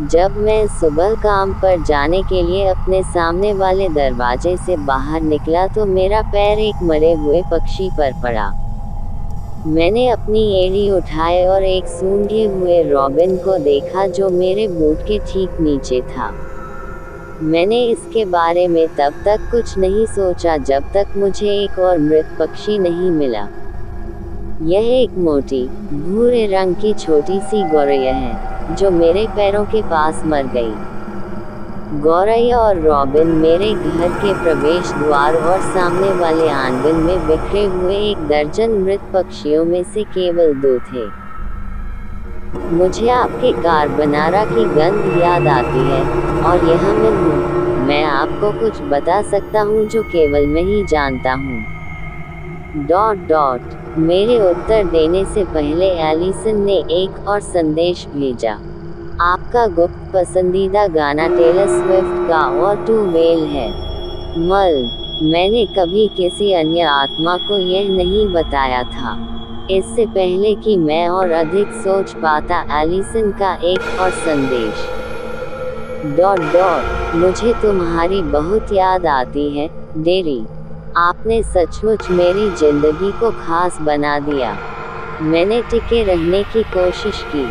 जब मैं सुबह काम पर जाने के लिए अपने सामने वाले दरवाजे से बाहर निकला तो मेरा पैर एक मरे हुए पक्षी पर पड़ा। मैंने अपनी एड़ी उठाई और एक सूंघे हुए रॉबिन को देखा जो मेरे बूट के ठीक नीचे था। मैंने इसके बारे में तब तक कुछ नहीं सोचा जब तक मुझे एक और मृत पक्षी नहीं मिला। यह एक मोटी, भूरे रंग की छोटी सी गौरैया है, जो मेरे पैरों के पास मर गई। गौरैया और रॉबिन मेरे घर के प्रवेश द्वार और सामने वाले आंगन में बिखरे हुए 1 दर्जन मृत पक्षियों में से केवल 2 थे। मुझे आपके कार्बोनारा की गंध याद आती है, और यहाँ मैं हूँ। मैं आपको कुछ बता सकता हूँ जो केवल मैं ही जानता हूँ। मेरे उत्तर देने से पहले एलिसन ने एक और संदेश भेजा। आपका गुप्त पसंदीदा गाना टेलर स्विफ्ट का और टू वेल है। मैंने कभी किसी अन्य आत्मा को यह नहीं बताया था, इससे पहले कि मैं और अधिक सोच पाता। एलिसन का एक और संदेश। मुझे तुम्हारी बहुत याद आती है, डेरी। आपने सचमुच मेरी जिंदगी को खास बना दिया। मैंने टिके रहने की कोशिश की।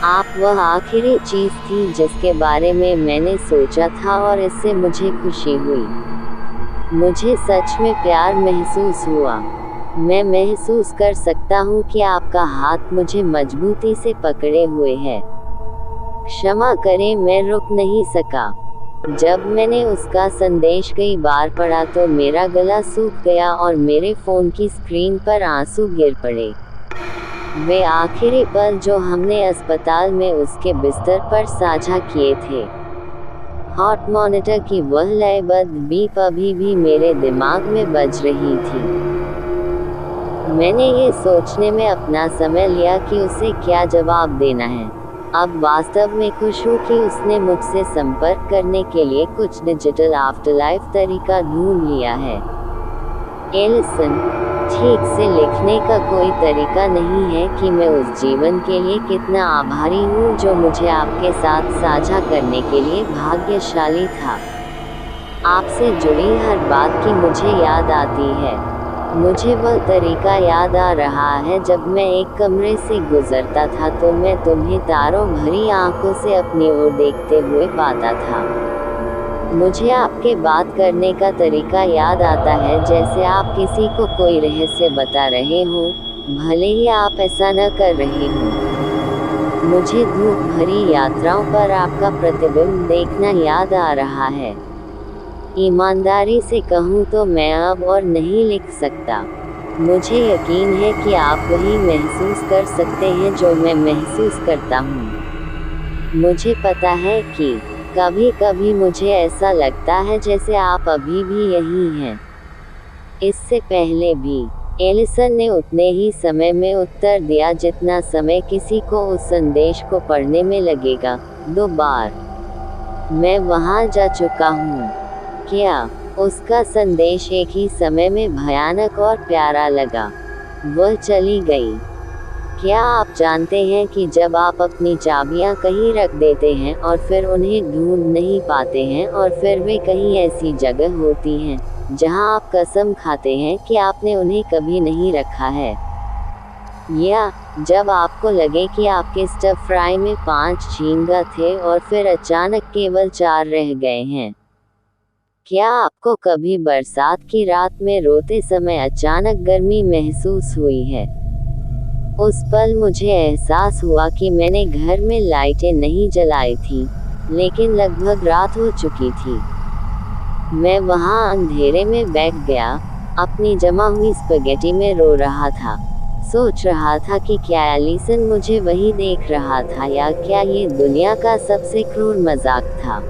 आप वह आखिरी चीज़ थी जिसके बारे में मैंने सोचा था, और इससे मुझे खुशी हुई। मुझे सच में प्यार महसूस हुआ। मैं महसूस कर सकता हूँ कि आपका हाथ मुझे मजबूती से पकड़े हुए है। क्षमा करें, मैं रुक नहीं सका। जब मैंने उसका संदेश कई बार पढ़ा तो मेरा गला सूख गया और मेरे फ़ोन की स्क्रीन पर आंसू गिर पड़े। वे आखिरी पल जो हमने अस्पताल में उसके बिस्तर पर साझा किए थे। हार्ट मॉनिटर की वह लयबद्ध बीप अभी भी मेरे दिमाग में बज रही थी। मैंने ये सोचने में अपना समय लिया कि उसे क्या जवाब देना है। अब वास्तव में खुश हूँ कि उसने मुझसे संपर्क करने के लिए कुछ डिजिटल आफ्टरलाइफ तरीका ढूंढ लिया है। एलिसन, ठीक से लिखने का कोई तरीका नहीं है कि मैं उस जीवन के लिए कितना आभारी हूँ जो मुझे आपके साथ साझा करने के लिए भाग्यशाली था। आपसे जुड़ी हर बात की मुझे याद आती है। मुझे वह तरीका याद आ रहा है जब मैं एक कमरे से गुजरता था तो मैं तुम्हें तारों भरी आंखों से अपनी ओर देखते हुए पाता था। मुझे आपके बात करने का तरीका याद आता है जैसे आप किसी को कोई रहस्य बता रहे हो, भले ही आप ऐसा न कर रहे हो। मुझे धूप भरी यात्राओं पर आपका प्रतिबिंब देखना याद आ रहा है। ईमानदारी से कहूँ तो मैं अब और नहीं लिख सकता। मुझे यकीन है कि आप वही महसूस कर सकते हैं जो मैं महसूस करता हूँ। मुझे पता है कि कभी कभी मुझे ऐसा लगता है जैसे आप अभी भी यही हैं। इससे पहले भी एलिसन ने उतने ही समय में उत्तर दिया जितना समय किसी को उस संदेश को पढ़ने में लगेगा। 2 बार मैं वहाँ जा चुका हूँ। क्या उसका संदेश एक ही समय में भयानक और प्यारा लगा? वह चली गई। क्या आप जानते हैं कि जब आप अपनी चाबियां कहीं रख देते हैं और फिर उन्हें ढूंढ नहीं पाते हैं और फिर वे कहीं ऐसी जगह होती हैं जहां आप कसम खाते हैं कि आपने उन्हें कभी नहीं रखा है? या जब आपको लगे कि आपके स्टर फ्राई में 5 झींगा थे और फिर अचानक केवल 4 रह गए हैं? क्या आपको कभी बरसात की रात में रोते समय अचानक गर्मी महसूस हुई है? उस पल मुझे एहसास हुआ कि मैंने घर में लाइटें नहीं जलाई थी, लेकिन लगभग रात हो चुकी थी। मैं वहाँ अंधेरे में बैठ गया, अपनी जमा हुई स्पगेटी में रो रहा था। सोच रहा था कि क्या एलिसन मुझे वही देख रहा था या क्या ये दुनिया का सबसे क्रूर मजाक था।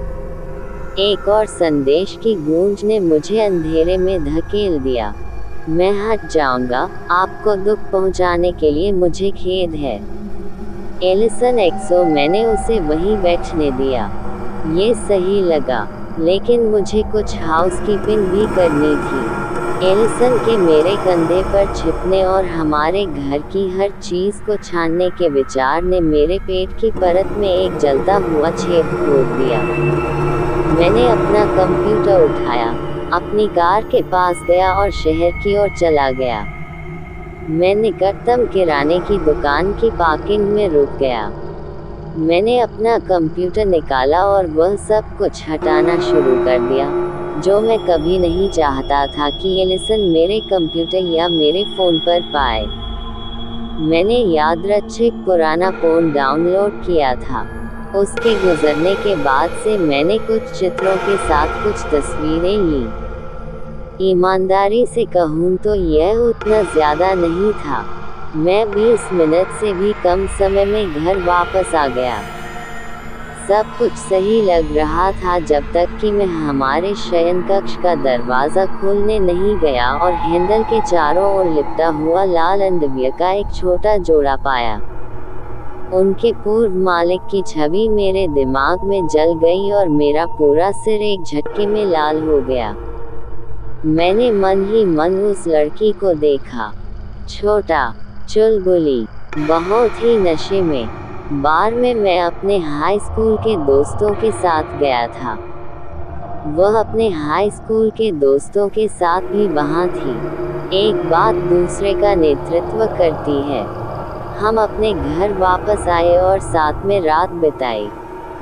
एक और संदेश की गूंज ने मुझे अंधेरे में धकेल दिया। मैं हट जाऊंगा, आपको दुख पहुंचाने के लिए मुझे खेद है। एलिसन एक्सो, मैंने उसे वहीं बैठने दिया। ये सही लगा, लेकिन मुझे कुछ हाउसकीपिंग भी करनी थी। एलिसन के मेरे कंधे पर छिपने और हमारे घर की हर चीज को छानने के विचार ने मेरे पेट की परत में एक जलता हुआ छेद खोद दिया। मैंने अपना कंप्यूटर उठाया, अपनी कार के पास गया और शहर की ओर चला गया। मैं निकटतम किराने की दुकान की पार्किंग में रुक गया। मैंने अपना कंप्यूटर निकाला और वह सब कुछ हटाना शुरू कर दिया जो मैं कभी नहीं चाहता था कि एलिसन मेरे कंप्यूटर या मेरे फ़ोन पर पाए। मैंने यादृच्छिक पुराना फ़ोन डाउनलोड किया था। उसके गुजरने के बाद से मैंने कुछ चित्रों के साथ कुछ तस्वीरें ली। ईमानदारी से कहूँ तो यह उतना ज़्यादा नहीं था। मैं 20 मिनट से भी कम समय में घर वापस आ गया। सब कुछ सही लग रहा था जब तक कि मैं हमारे शयनकक्ष का दरवाज़ा खोलने नहीं गया और हैंडल के चारों ओर लिपटा हुआ लाल अंडरवियर का एक छोटा जोड़ा पाया। उनके पूर्व मालिक की छवि मेरे दिमाग में जल गई और मेरा पूरा सिर एक झटके में लाल हो गया। मैंने मन ही मन उस लड़की को देखा, छोटा, चुलबुली, बहुत ही नशे में। बार में मैं अपने हाई स्कूल के दोस्तों के साथ गया था। वह अपने हाई स्कूल के दोस्तों के साथ भी वहाँ थी। एक बात दूसरे का नेतृत्व करती है। हम अपने घर वापस आए और साथ में रात बिताई।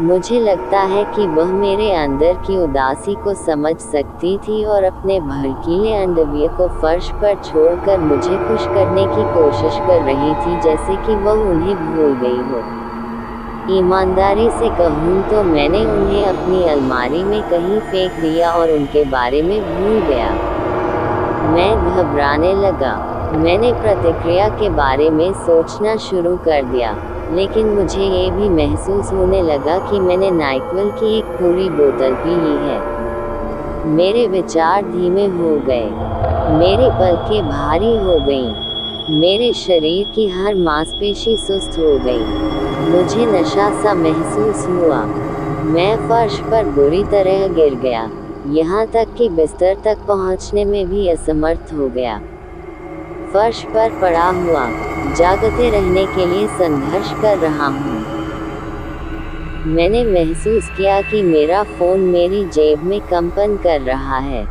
मुझे लगता है कि वह मेरे अंदर की उदासी को समझ सकती थी और अपने भड़कीले अंडरवियर को फर्श पर छोड़कर मुझे खुश करने की कोशिश कर रही थी जैसे कि वह उन्हें भूल गई हो। ईमानदारी से कहूँ तो मैंने उन्हें अपनी अलमारी में कहीं फेंक दिया और उनके बारे में भूल गया। मैं घबराने लगा। मैंने प्रतिक्रिया के बारे में सोचना शुरू कर दिया, लेकिन मुझे ये भी महसूस होने लगा कि मैंने नाइक्विल की एक पूरी बोतल पी ली है। मेरे विचार धीमे हो गए, मेरी पलकें भारी हो गईं, मेरे शरीर की हर मांसपेशी सुस्त हो गई। मुझे नशा सा महसूस हुआ। मैं फर्श पर बुरी तरह गिर गया, यहाँ तक कि बिस्तर तक पहुँचने में भी असमर्थ हो गया। फर्श पर पड़ा हुआ, जागते रहने के लिए संघर्ष कर रहा हूँ। मैंने महसूस किया कि मेरा फ़ोन मेरी जेब में कंपन कर रहा है।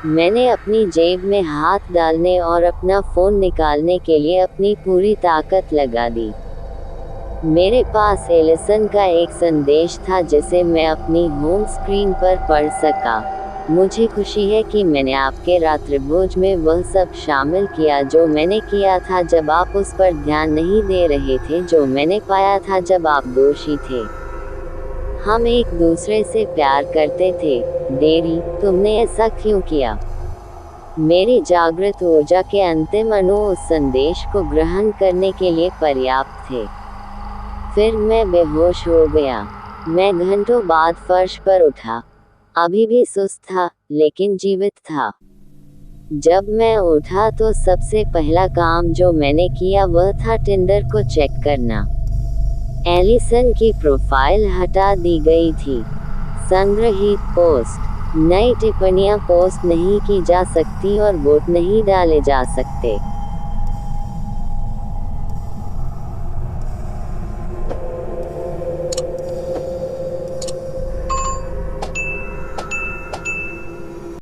मैंने अपनी जेब में हाथ डालने और अपना फ़ोन निकालने के लिए अपनी पूरी ताकत लगा दी। मेरे पास एलिसन का एक संदेश था जिसे मैं अपनी होम स्क्रीन पर पढ़ सका। मुझे खुशी है कि मैंने आपके रात्रिभोज में वह सब शामिल किया जो मैंने किया था जब आप उस पर ध्यान नहीं दे रहे थे जो मैंने पाया था जब आप दोषी थे। हम एक दूसरे से प्यार करते थे। डेरी, तुमने ऐसा क्यों किया? मेरी जागृत ऊर्जा के अंतिम अणु उस संदेश को ग्रहण करने के लिए पर्याप्त थे। फिर मैं बेहोश हो गया। मैं घंटों बाद फर्श पर उठा, अभी भी सुस्त था, लेकिन जीवित था। जब मैं उठा तो सबसे पहला काम जो मैंने किया वह था टिंडर को चेक करना। एलिसन की प्रोफाइल हटा दी गई थी। संग्रहीत पोस्ट, नई टिप्पणियां पोस्ट नहीं की जा सकती और वोट नहीं डाले जा सकते।